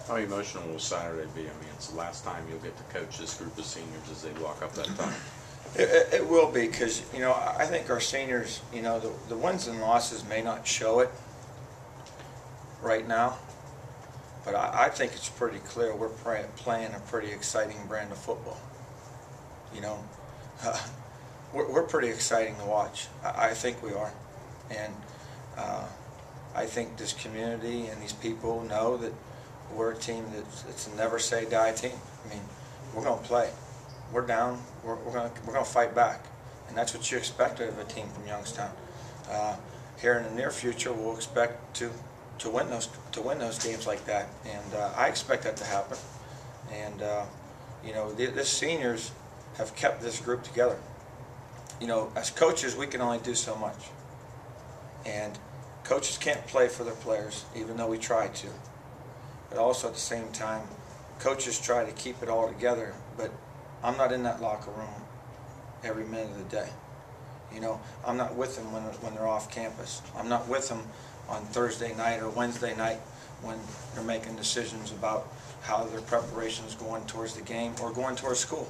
How emotional will Saturday be? I mean, it's the last time you'll get to coach this group of seniors as they walk up that tunnel. It will be, because, you know, I think our seniors, you know, the wins and losses may not show it right now, but I think it's pretty clear we're playing a pretty exciting brand of football. You know, we're pretty exciting to watch. I think we are. And I think this community and these people know that we're a team that's a never say die team. I mean, we're going to play. We're down. We're going to fight back, and that's what you expect of a team from Youngstown. Here in the near future, we'll expect to win those games like that, and I expect that to happen. And you know, the seniors have kept this group together. You know, as coaches, we can only do so much, and coaches can't play for their players, even though we try to. But also at the same time, coaches try to keep it all together. But I'm not in that locker room every minute of the day. You know, I'm not with them when they're off campus. I'm not with them on Thursday night or Wednesday night when they're making decisions about how their preparation is going towards the game or going towards school.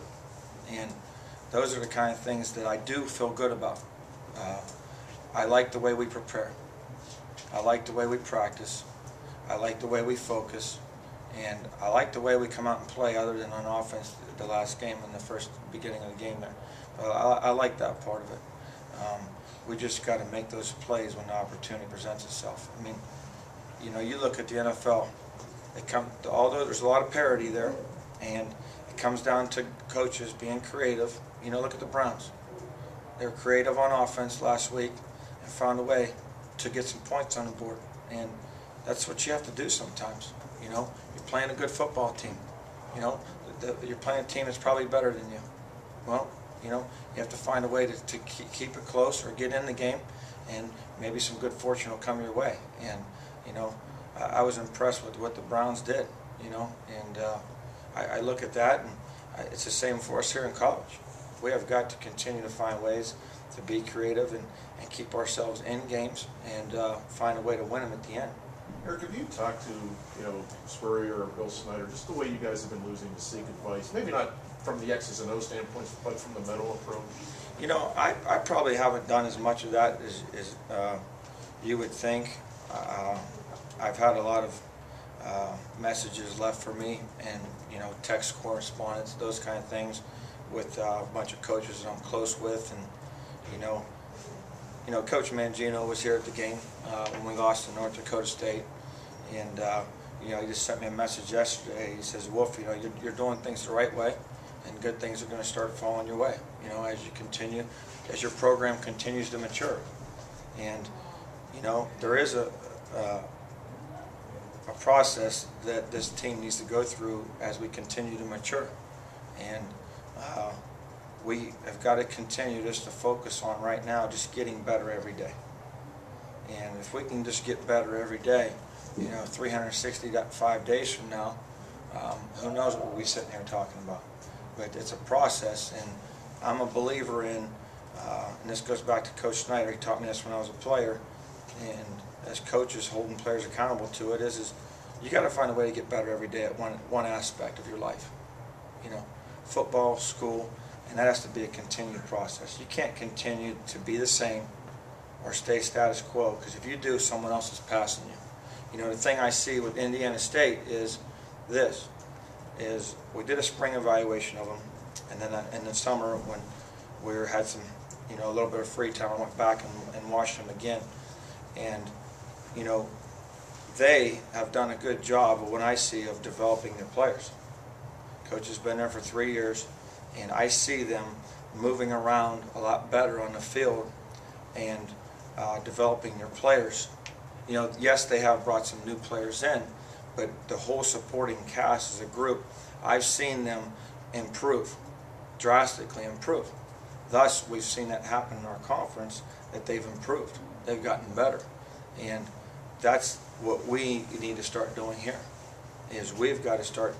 And those are the kind of things that I do feel good about. I like the way we prepare. I like the way we practice. I like the way we focus. And I like the way we come out and play, other than on offense the last game and the first beginning of the game there. I like that part of it. We just got to make those plays when the opportunity presents itself. I mean, you know, you look at the NFL, although there's a lot of parity there, and it comes down to coaches being creative. You know, look at the Browns. They were creative on offense last week and found a way to get some points on the board. And that's what you have to do sometimes. You know, you're playing a good football team. You know, you're playing a team that's probably better than you. Well, you know, you have to find a way to keep it close or get in the game, and maybe some good fortune will come your way. And, you know, I was impressed with what the Browns did, you know, and I look at that, and it's the same for us here in college. We have got to continue to find ways to be creative and keep ourselves in games and find a way to win them at the end. Eric, have you talked to, you know, Spurrier or Bill Snyder, just the way you guys have been losing to seek advice? Maybe not from the X's and O's standpoint, but from the mental approach? You know, I probably haven't done as much of that as you would think. I've had a lot of messages left for me, and, you know, text correspondence, those kind of things, with a bunch of coaches that I'm close with. And you know, Coach Mangino was here at the game when we lost to North Dakota State, and you know, he just sent me a message yesterday. He says, "Wolf, you know, you're doing things the right way, and good things are going to start falling your way. You know, as your program continues to mature." And you know, there is a process that this team needs to go through as we continue to mature, and we have got to continue just to focus on right now just getting better every day. And if we can just get better every day, you know, 365 days from now, who knows what we'll be sitting here talking about. But it's a process, and I'm a believer in, and this goes back to Coach Snyder. He taught me this when I was a player, and as coaches holding players accountable to it is you got to find a way to get better every day at one aspect of your life. You know, football, school, and that has to be a continued process. You can't continue to be the same or stay status quo, because if you do, someone else is passing you. You know, the thing I see with Indiana State is we did a spring evaluation of them, and then in the summer when we had some, you know, a little bit of free time, I went back and watched them again. And, you know, they have done a good job of what I see of developing their players. Coach has been there for 3 years, and I see them moving around a lot better on the field and developing their players. You know, yes, they have brought some new players in, but the whole supporting cast as a group, I've seen them improve, drastically improve. Thus, we've seen that happen in our conference, that they've improved. They've gotten better. And that's what we need to start doing here, is we've got to start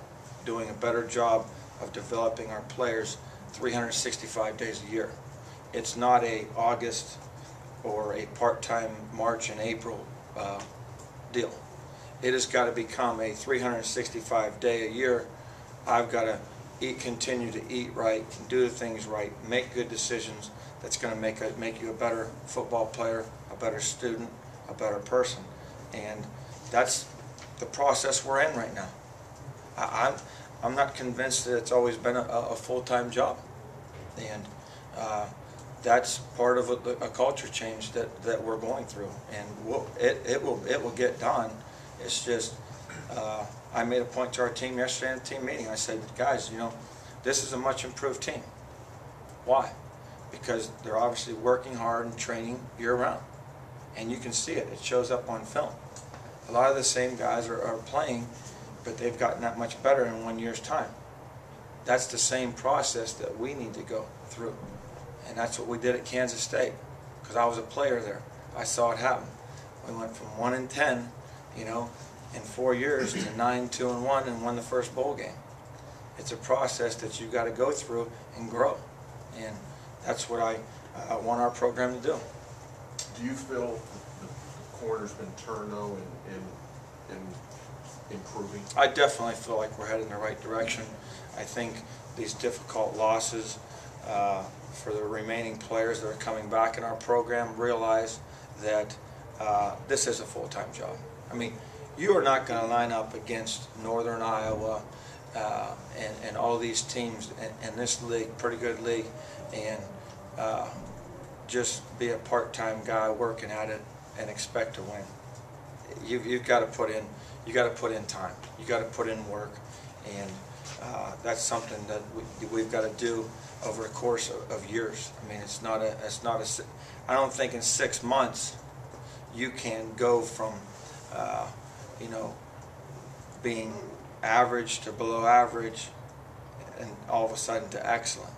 doing a better job of developing our players 365 days a year. It's not a August or a part-time March and April deal. It has got to become a 365-day a year. I've got to continue to eat right, do the things right, make good decisions. That's going to make you a better football player, a better student, a better person, and that's the process we're in right now. I'm not convinced that it's always been a full-time job, and that's part of a culture change that we're going through, and it will get done. It's just I made a point to our team yesterday in the team meeting. I said, guys, this is a much improved team. Why? Because they're obviously working hard and training year-round, and you can see it. It shows up on film. A lot of the same guys are playing, but they've gotten that much better in 1 year's time. That's the same process that we need to go through, and that's what we did at Kansas State, because I was a player there. I saw it happen. We went from 1-10, in 4 years to 9-2-1 and won the first bowl game. It's a process that you've got to go through and grow, and that's what I want our program to do. Do you feel the corner's been turned though in improving? I definitely feel like we're headed in the right direction. I think these difficult losses for the remaining players that are coming back in our program realize that this is a full-time job. I mean, you are not going to line up against Northern Iowa and all these teams in this league, pretty good league, and just be a part-time guy working at it and expect to win. You've got to put in. You got to put in time. You got to put in work, and that's something that we've got to do over the course of years. I mean, it's not a. I don't think in 6 months you can go from, being average to below average, and all of a sudden to excellent.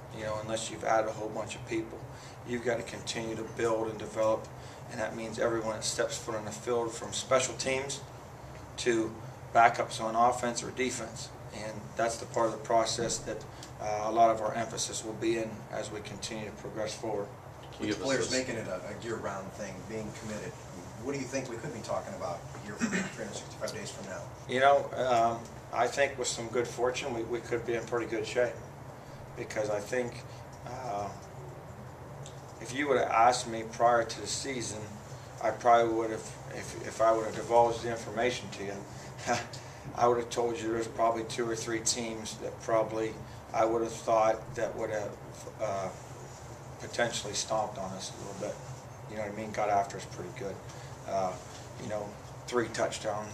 Unless you've added a whole bunch of people, you've got to continue to build and develop, and that means everyone that steps foot on the field, from special teams to backups on offense or defense, and that's the part of the process that a lot of our emphasis will be in as we continue to progress forward. With players making it a year-round thing, being committed, what do you think we could be talking about here from 365 days from now? I think with some good fortune, we could be in pretty good shape, because I think if you would have asked me prior to the season, I probably would have, if I would have divulged the information to you, I would have told you there's probably 2 or 3 teams that probably I would have thought that would have potentially stomped on us a little bit. You know what I mean? Got after us pretty good. 3 touchdown,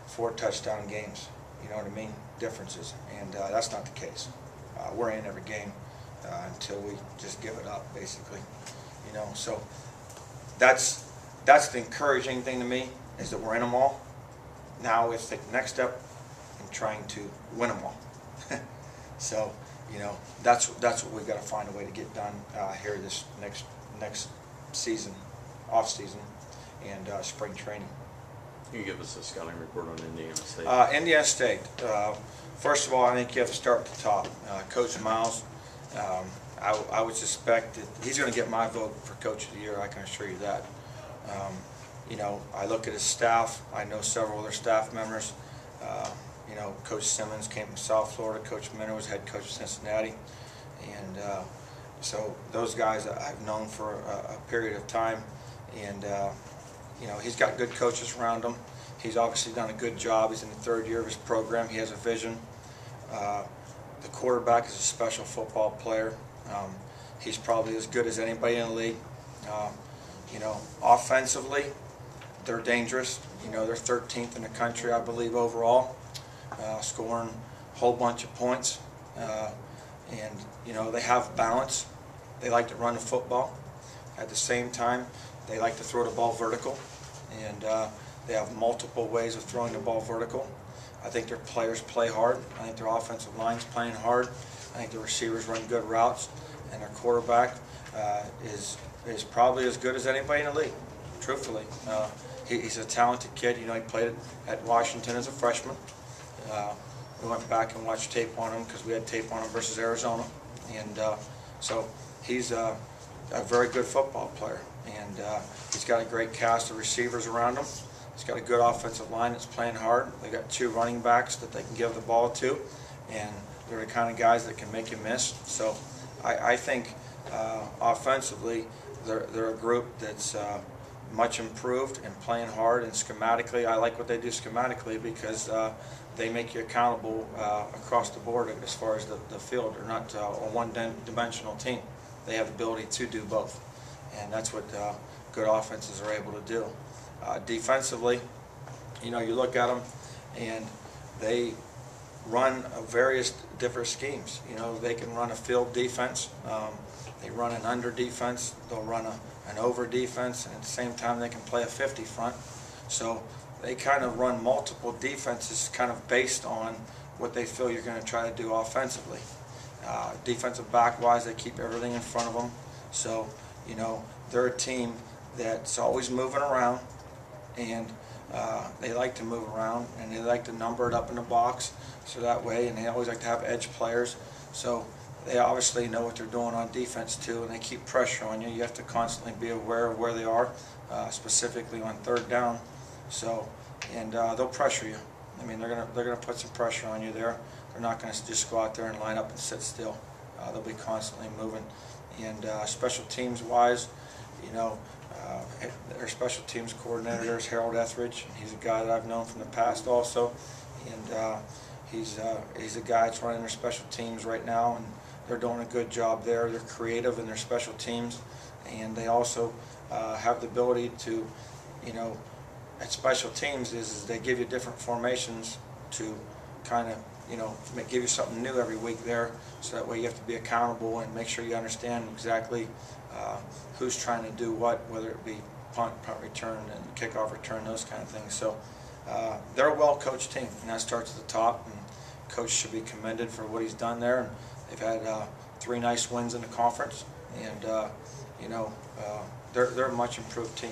4 touchdown games. You know what I mean? Differences, and that's not the case. We're in every game until we just give it up, basically. So that's the encouraging thing to me, is that we're in them all. Now it's the next step in trying to win them all. So that's what we've got to find a way to get done here this next season, off season, and spring training. Can you give us a scouting report on Indiana State? Indiana State. First of all, I think you have to start at the top. Coach Miles, I would suspect that he's going to get my vote for Coach of the Year. I can assure you that. I look at his staff. I know several of their staff members. Coach Simmons came from South Florida. Coach Minner was head coach of Cincinnati, and so those guys I've known for a period of time, and he's got good coaches around him. He's obviously done a good job. He's in the 3rd year of his program. He has a vision. The quarterback is a special football player. He's probably as good as anybody in the league. Offensively, they're dangerous. They're 13th in the country, I believe, overall, scoring a whole bunch of points. And they have balance. They like to run the football. At the same time, they like to throw the ball vertical, and they have multiple ways of throwing the ball vertical. I think their players play hard. I think their offensive line's playing hard. I think the receivers run good routes, and their quarterback is probably as good as anybody in the league, truthfully. He's a talented kid. He played at Washington as a freshman. We went back and watched tape on him because we had tape on him versus Arizona, and so he's a very good football player, and he's got a great cast of receivers around him. He's got a good offensive line that's playing hard. They got 2 running backs that they can give the ball to, and they're the kind of guys that can make you miss. So I think offensively they're a group that's much improved and playing hard, and schematically I like what they do schematically because they make you accountable across the board as far as the field. They're not a one-dimensional team. They have the ability to do both, and that's what good offenses are able to do. Defensively, you know, you look at them and they run various different schemes. You know, they can run a field defense, they run an under defense, they'll run an over defense, and at the same time they can play a 50 front. So they kind of run multiple defenses kind of based on what they feel you're going to try to do offensively. Defensive back wise, they keep everything in front of them. So, you know, they're a team that's always moving around, and they like to move around, and they like to number it up in the box so that way, and they always like to have edge players. So they obviously know what they're doing on defense too, and they keep pressure on you. You have to constantly be aware of where they are, specifically on 3rd down. So, and they'll pressure you. I mean, they're gonna put some pressure on you there. They're not gonna just go out there and line up and sit still. They'll be constantly moving. And special teams wise, you know, their special teams coordinator is Harold Etheridge. He's a guy that I've known from the past also, and he's a guy that's running their special teams right now, and they're doing a good job there. They're creative in their special teams, and they also have the ability to, you know, at special teams is they give you different formations to kind of, you know, give you something new every week there, so that way you have to be accountable and make sure you understand exactly who's trying to do what, whether it be punt return, and kickoff return, those kind of things. So they're a well-coached team, and that starts at the top, and coach should be commended for what he's done there. And they've had 3 nice wins in the conference, and you know, they're a much improved team.